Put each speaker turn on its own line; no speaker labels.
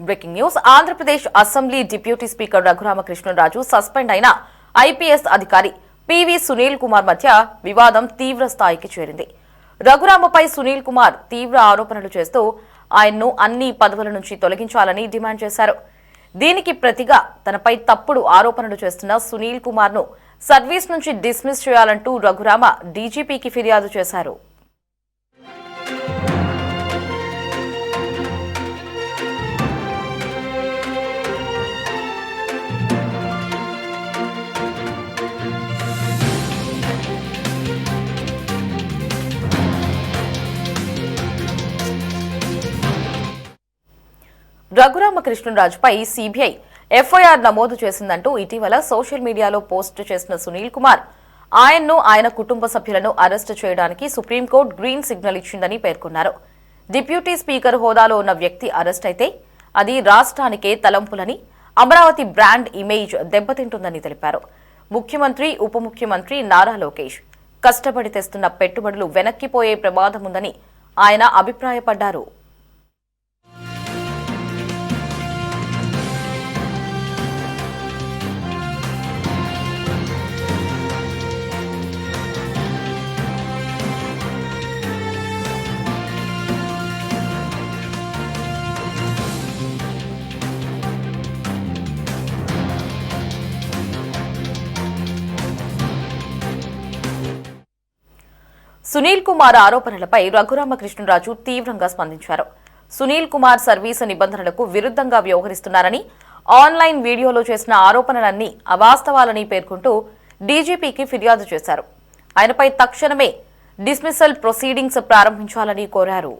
Breaking news Andhra Pradesh assembly deputy speaker Raghurama Krishna Raju suspend అయిన IPS అధికారి PV Sunil Kumar మధ్య వివాదం తీవ్ర స్థాయికి చేరింది. రఘురామపై సునీల్ కుమార్ తీవ్ర ఆరోపణలు చేస్తూ ఆయన్ను అన్ని పదవుల నుంచి తొలగించాలని డిమాండ్ చేశారు. దీనికి ప్రతిగా తనపై తప్పుడు ఆరోపణలు చేస్తున్న సునీల్ కుమార్ ను సర్వీస్ నుంచి డిస్మిస్ చేయాలంటూ రఘురామ డీజీపీకి ఫిర్యాదు చేశారు. రఘురామకృష్ణరాజుపై సీబీఐ ఎఫ్ఐఆర్ నమోదు చేసిందంటూ ఇటీవల సోషల్ మీడియాలో పోస్టు చేసిన సునీల్ కుమార్ ఆయన్ను ఆయన కుటుంబ సభ్యులను అరెస్టు చేయడానికి సుప్రీంకోర్టు గ్రీన్ సిగ్నల్ ఇచ్చిందని పేర్కొన్నారు. డిప్యూటీ స్పీకర్ హోదాలో ఉన్న వ్యక్తి అరెస్ట్ అయితే అది రాష్ట్రానికే తలంపులని, అమరావతి బ్రాండ్ ఇమేజ్ దెబ్బతింటుందని తెలిపారు. ముఖ్యమంత్రి, ఉప ముఖ్యమంత్రి నారా లోకేష్ కష్టపడి తెస్తున్న పెట్టుబడులు వెనక్కిపోయే ప్రమాదముందని ఆయన అభిప్రాయపడ్డారు. సునీల్ కుమార్ ఆరోపణలపై రఘురామకృష్ణరాజు తీవ్రంగా స్పందించారు. సునీల్ కుమార్ సర్వీసు నిబంధనలకు విరుద్ధంగా వ్యవహరిస్తున్నారని, ఆన్లైన్ వీడియోలో చేసిన ఆరోపణలన్నీ అవాస్తవాలని పేర్కొంటూ డీజీపీకి ఫిర్యాదు చేశారు. ఆయనపై తక్షణమే డిస్మిసల్ ప్రొసీడింగ్స్ ప్రారంభించాలని కోరారు.